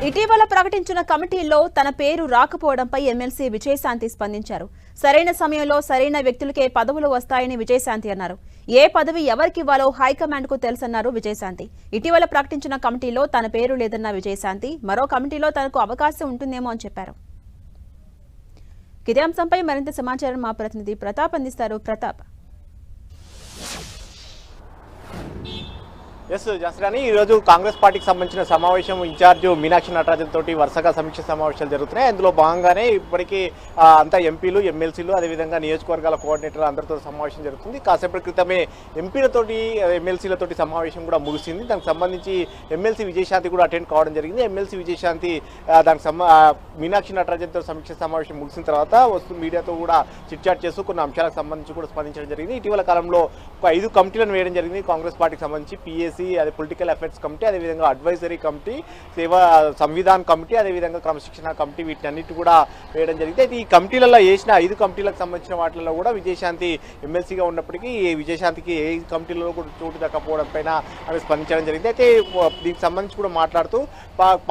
ఇటీవల ప్రకటించిన కమిటీల్లో తన పేరు రాకపోవడంపై ఎమ్మెల్సీ విజయశాంతి స్పందించారు. సరైన సమయంలో సరైన వ్యక్తులకే పదవులు వస్తాయని విజయశాంతి అన్నారు. ఏ పదవి ఎవరికి ఇవ్వాలో హైకమాండ్ కు తెలుసన్నారు విజయశాంతి. ఇటీవల ప్రకటించిన కమిటీలో తన పేరు లేదన్న విజయశాంతి మరో కమిటీలో తనకు అవకాశం ఉంటుందేమో అని చెప్పారు. ఇదే అంశంపై మరింత సమాచారం మా ప్రతినిధి ప్రతాప్ అందిస్తారు. ప్రతాప్. ఎస్ జస్రాని, ఈరోజు కాంగ్రెస్ పార్టీకి సంబంధించిన సమావేశం ఇన్ఛార్జ్ మీనాక్షి నటరాజన్ తోటి వరుసగా సమీక్ష సమావేశాలు జరుగుతున్నాయి. అందులో భాగంగానే ఇప్పటికీ అంతా ఎంపీలు, ఎమ్మెల్సీలు, అదేవిధంగా నియోజకవర్గాల కోఆర్డినేటర్లు అందరితో సమావేశం జరుగుతుంది. కాసేపటి క్రితమే ఎంపీలతోటి, ఎమ్మెల్సీలతోటి సమావేశం కూడా ముగిసింది. దానికి సంబంధించి ఎమ్మెల్సీ విజయశాంతి కూడా అటెండ్ కావడం జరిగింది. ఎమ్మెల్సీ విజయశాంతి దానికి మీనాక్షి నటరాజన్తో సమీక్ష సమావేశం ముగిసిన తర్వాత మీడియాతో కూడా చిట్చాట్ చేస్తూ కొన్ని అంశాలకు సంబంధించి కూడా స్పందించడం జరిగింది. ఇటీవల కాలంలో ఒక 5 కమిటీలను వేయడం జరిగింది కాంగ్రెస్ పార్టీకి సంబంధించి. పిఎస్సి, అదే పొలిటికల్ అఫైర్స్ కమిటీ, అదేవిధంగా అడ్వైజరీ కమిటీ, సేవా సంవిధాన్ కమిటీ, అదేవిధంగా క్రమశిక్షణ కమిటీ, వీటన్నిటి కూడా వేయడం జరిగింది. అయితే ఈ కమిటీలలో వేసిన 5 కమిటీలకు సంబంధించిన వాటిలో కూడా విజయశాంతి ఎమ్మెల్సీగా ఉన్నప్పటికీ విజయశాంతికి ఏ కమిటీలలో కూడా చోటు దక్కపోవడం పైన ఆమె స్పందించడం జరిగింది. అయితే దీనికి సంబంధించి కూడా మాట్లాడుతూ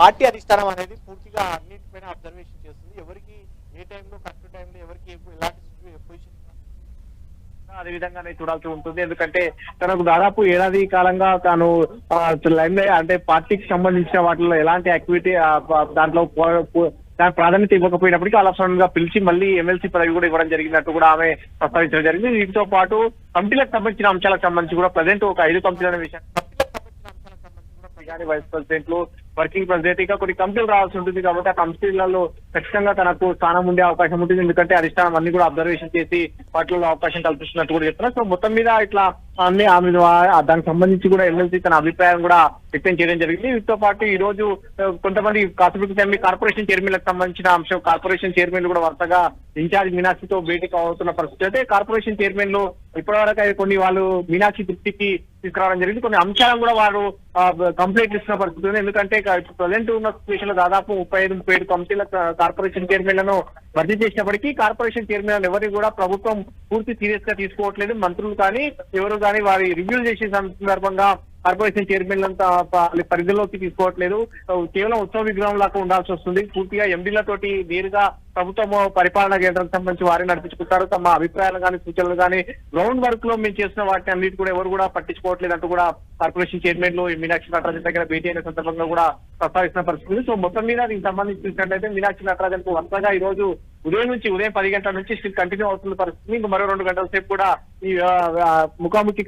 పార్టీ అధిష్టానం అనేది పూర్తిగా అన్నింటిపైన అబ్జర్వేషన్ చేస్తుంది. ఎవరికి ఏ టైంలో, కరెక్ట్ టైంలో ఎవరికి ఎలాంటి పొజిషన్ అదేవిధంగానే చూడాల్సి ఉంటుంది. ఎందుకంటే తనకు దాదాపు ఏడాది కాలంగా తాను అంటే పార్టీకి సంబంధించిన వాటిలో ఎలాంటి యాక్టివిటీ దాంట్లో ప్రాధాన్యత ఇవ్వకపోయినప్పటికీ అలసంగా పిలిచి మళ్ళీ ఎమ్మెల్సీ పదవి కూడా ఇవ్వడం జరిగినట్టు కూడా ఆమె ప్రస్తావించడం జరిగింది. దీంతో పాటు కమిటీలకు సంబంధించిన అంశాలకు సంబంధించి కూడా ప్రజెంట్ ఒక 5 కమిటీల విషయం వైస్ ప్రెసిడెంట్లు, వర్కింగ్ ప్రెసిడెంట్, ఇంకా కొన్ని కమిటీలు రావాల్సి ఉంటుంది. కాబట్టి ఆ కమిటీలలో ఖచ్చితంగా తనకు స్థానం ఉండే అవకాశం ఉంటుంది. ఎందుకంటే అధిష్టానం అన్ని కూడా అబ్జర్వేషన్ చేసి వాటిలో అవకాశం కల్పిస్తున్నట్టు కూడా చెప్తున్నారు. సో మొత్తం మీద ఇట్లా అన్ని ఆమె దానికి సంబంధించి కూడా ఎమ్మెల్సీ తన అభిప్రాయం కూడా వ్యక్తం చేయడం జరిగింది. వీటితో పాటు ఈ రోజు కొంతమంది కాసేపటి కార్పొరేషన్ చైర్మన్లకు సంబంధించిన అంశం, కార్పొరేషన్ చైర్మన్లు కూడా వరుసగా ఇన్ఛార్జ్ మీనాక్షితో భేటీ అవుతున్న పరిస్థితి. అయితే కార్పొరేషన్ చైర్మన్లు ఇప్పటివరకు కొన్ని వాళ్ళు మీనాక్షి దృష్టికి తీసుకురావడం జరిగింది. కొన్ని అంశాలను కూడా వారు కంప్లైంట్ ఇస్తున్న పరిస్థితి ఉంది. ఎందుకంటే ప్రజెంట్ ఉన్న సిచ్యువేషన్ లో దాదాపు 35 కమిటీల కార్పొరేషన్ చైర్మన్లను భర్తీ చేసినప్పటికీ కార్పొరేషన్ చైర్మన్ ఎవరిని కూడా ప్రభుత్వం పూర్తి సీరియస్ గా తీసుకోవట్లేదు. మంత్రులు కానీ ఎవరు కానీ వారి రివ్యూ చేసే సందర్భంగా కార్పొరేషన్ చైర్మన్లంతా పరిధిలోకి తీసుకోవట్లేదు. కేవలం ఉత్సవ విగ్రహం లాగా ఉండాల్సి వస్తుంది. పూర్తిగా ఎండీలతోటి నేరుగా ప్రభుత్వం పరిపాలనా కేంద్రానికి సంబంధించి వారిని నడిపించుకుంటారు. తమ అభిప్రాయాలు కానీ, సూచనలు కానీ గ్రౌండ్ వర్క్ లో మేము చేసిన వాటిని అన్నిటి కూడా ఎవరు కూడా పట్టించుకోవట్లేదు అంటూ కూడా కార్పొరేషన్ చైర్మన్లు మీనాక్షి నటరాజన్ దగ్గర భేటీ అయిన సందర్భంగా కూడా ప్రస్తావిస్తున్న పరిస్థితి. సో మొత్తం మీద దీనికి సంబంధించి చూసినట్లయితే మీనాక్షి నటరాజన్ కు వరుసగా ఈ రోజు ఉదయం 10 గంటల నుంచి స్టిల్ కంటిన్యూ అవుతున్న పరిస్థితి. ఇంక మరో 2 గంటల సేపు కూడా ఈ ముఖాముఖి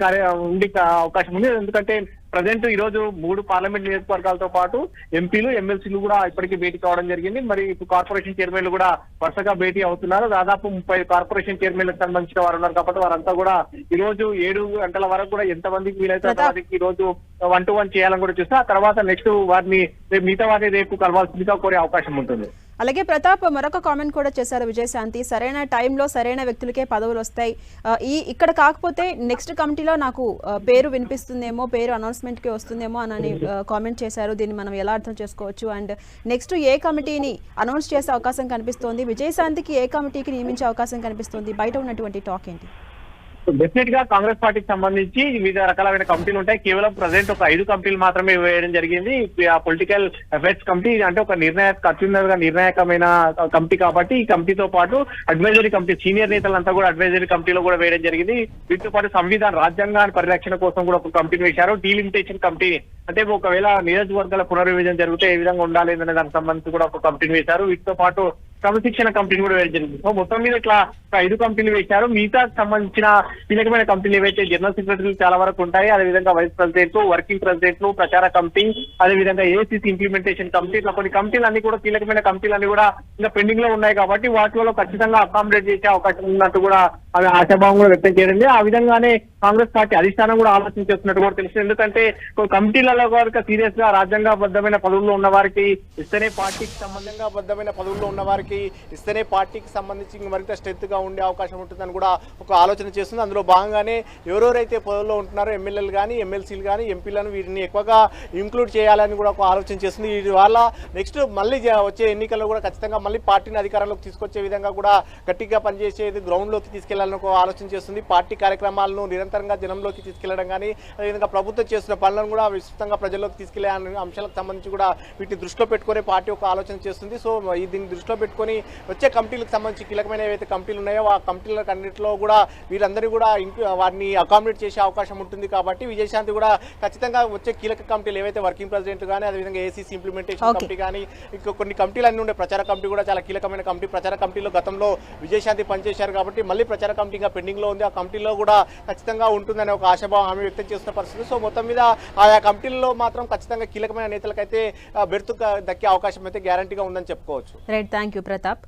ఉండే అవకాశం ఉంది. ఎందుకంటే ప్రజెంట్ ఈ రోజు 3 పార్లమెంట్ నియోజకవర్గాలతో పాటు ఎంపీలు, ఎమ్మెల్సీలు కూడా ఇప్పటికీ భేటీ కావడం జరిగింది. మరి ఇప్పుడు కార్పొరేషన్ చైర్మన్లు కూడా వరుసగా భేటీ అవుతున్నారు. దాదాపు 30 కార్పొరేషన్ చైర్మన్లకు సంబంధించిన వారు ఉన్నారు. కాబట్టి వారంతా కూడా ఈ రోజు 7 గంటల వరకు కూడా ఎంతమందికి వీలైతే అంతమందికి ఈ రోజు 1-to-1 చేయాలని కూడా చూస్తే ఆ తర్వాత నెక్స్ట్ వారిని మిగతా వారిని రేపు కలవాల్సిందిగా కోరే అవకాశం ఉంటుంది. అలాగే ప్రతాప్ మరొక కామెంట్ కూడా చేశారు విజయశాంతి. సరైన టైంలో సరైన వ్యక్తులకే పదవులు వస్తాయి. ఇక్కడ కాకపోతే నెక్స్ట్ కమిటీలో నాకు పేరు వినిపిస్తుందేమో, పేరు అనౌన్స్మెంట్ కి వస్తుందేమో అని కామెంట్ చేశారు. దీన్ని మనం ఎలా అర్థం చేసుకోవచ్చు? అండ్ నెక్స్ట్ ఏ కమిటీని అనౌన్స్ చేసే అవకాశం కనిపిస్తోంది? విజయశాంతికి ఏ కమిటీకి నియమించే అవకాశం కనిపిస్తుంది? బయట ఉన్నటువంటి టాక్ ఏంటి? డెఫినెట్ గా కాంగ్రెస్ పార్టీకి సంబంధించి వివిధ రకాలైన కమిటీలు ఉంటాయి. కేవలం ప్రజెంట్ ఒక 5 కమిటీలు మాత్రమే వేయడం జరిగింది. పొలిటికల్ అఫైర్స్ కమిటీ అంటే ఒక నిర్ణాయకమైన కమిటీ కాబట్టి ఈ కమిటీతో పాటు అడ్వైజరీ కమిటీ, సీనియర్ నేతలంతా కూడా అడ్వైజరీ కమిటీలో కూడా వేయడం జరిగింది. వీటితో పాటు రాజ్యాంగాన్ని పరిరక్షణ కోసం కూడా ఒక కమిటీని వేశారు. డీలిమిటేషన్ కమిటీ అంటే ఒకవేళ నియోజకవర్గాల పునర్విభజన జరిగితే ఏ విధంగా ఉండాలి అనే దానికి సంబంధించి కూడా ఒక కమిటీని వేశారు. వీటితో పాటు క్రమశిక్షణ కమిటీని కూడా వేయడం జరిగింది. సో మొత్తం మీద ఇట్లా 5 కమిటీలు వేశారు. మిగతా సంబంధించిన కీలకమైన కమిటీలు ఏవైతే జనరల్ సెక్రటరీలు చాలా వరకు ఉంటాయి, అదేవిధంగా వైస్ ప్రెసిడెంట్లు, వర్కింగ్ ప్రెసిడెంట్లు, ప్రచార కమిటీ, అదేవిధంగా ఏసీసీ ఇంప్లిమెంటేషన్ కమిటీ, ఇట్లా కొన్ని కమిటీలు అన్ని కూడా కీలకమైన కమిటీలన్నీ కూడా ఇంకా పెండింగ్ లో ఉన్నాయి. కాబట్టి వాటిలో ఖచ్చితంగా అకామిడేట్ చేసే అవకాశం ఉన్నట్టు కూడా అవి ఆశాభావం కూడా వ్యక్తం చేయండి. ఆ విధంగానే కాంగ్రెస్ పార్టీ అధిష్టానం కూడా ఆలోచన చేస్తున్నట్టు కూడా తెలుస్తుంది. ఎందుకంటే కమిటీలలో కనుక సీరియస్ గా రాజ్యాంగబద్ధమైన పదవుల్లో ఉన్న వారికి ఇస్తేనే పార్టీకి సంబంధంగా బద్దమైన పదవుల్లో ఉన్న వారికి నేతలకి ఇస్తేనే పార్టీకి సంబంధించి మరింత స్ట్రెంత్గా ఉండే అవకాశం ఉంటుందని కూడా ఒక ఆలోచన చేస్తుంది. అందులో భాగంగానే ఎవరెవరైతే పదవుల్లో ఉంటున్నారో ఎమ్మెల్యేలు కానీ ఎమ్మెల్సీలు కానీ ఎంపీలను వీటిని ఎక్కువగా ఇంక్లూడ్ చేయాలని కూడా ఒక ఆలోచన చేస్తుంది. ఇవాళ నెక్స్ట్ మళ్ళీ వచ్చే ఎన్నికల్లో కూడా ఖచ్చితంగా మళ్ళీ పార్టీని అధికారంలోకి తీసుకొచ్చే విధంగా కూడా గట్టిగా పనిచేసేది గ్రౌండ్లోకి తీసుకెళ్లాలని ఒక ఆలోచన చేస్తుంది. పార్టీ కార్యక్రమాలను నిరంతరంగా జనంలోకి తీసుకెళ్లడం కానీ అదేవిధంగా ప్రభుత్వం చేస్తున్న పనులను కూడా విస్తృతంగా ప్రజల్లోకి తీసుకెళ్లే అంశాలకు సంబంధించి కూడా వీటిని దృష్టిలో పెట్టుకునే పార్టీ ఒక ఆలోచన చేస్తుంది. సో దీన్ని దృష్టిలో పెట్టుకొని వచ్చే కమిటీలకు సంబంధించి కీలకమైన ఏవైతే కమిటీలు ఉన్నాయో ఆ కమిటీలకు అన్నింటిలో కూడా వీరందరినీ కూడా వారిని అకామిడేట్ చేసే అవకాశం ఉంటుంది. కాబట్టి విజయశాంతి కూడా ఖచ్చితంగా వచ్చే కీలక కమిటీలు ఏవైతే వర్కింగ్ ప్రెసిడెంట్ కానీ అదేవిధంగా ఏసీసీ ఇంప్లిమెంటేషన్ కమిటీ కానీ ఇంకా కొన్ని కమిటీలు అన్నీ ఉండే ప్రచార కమిటీ కూడా చాలా కీలకమైన కమిటీ. ప్రచార కమిటీలో గతంలో విజయశాంతి పనిచేశారు కాబట్టి మళ్ళీ ప్రచార కమిటీగా పెండింగ్ లో ఉంది. ఆ కమిటీలో కూడా ఖచ్చితంగా ఉంటుందనే ఒక ఆశాభావం ఆమె వ్యక్తం చేస్తున్న పరిస్థితి. సో మొత్తం మీద ఆయా కమిటీల్లో మాత్రం ఖచ్చితంగా కీలకమైన నేతలకైతే బెర్త్ దక్కే అవకాశం అయితే గ్యారంటీగా ఉందని చెప్పుకోవచ్చు. Right, thank you Pratap.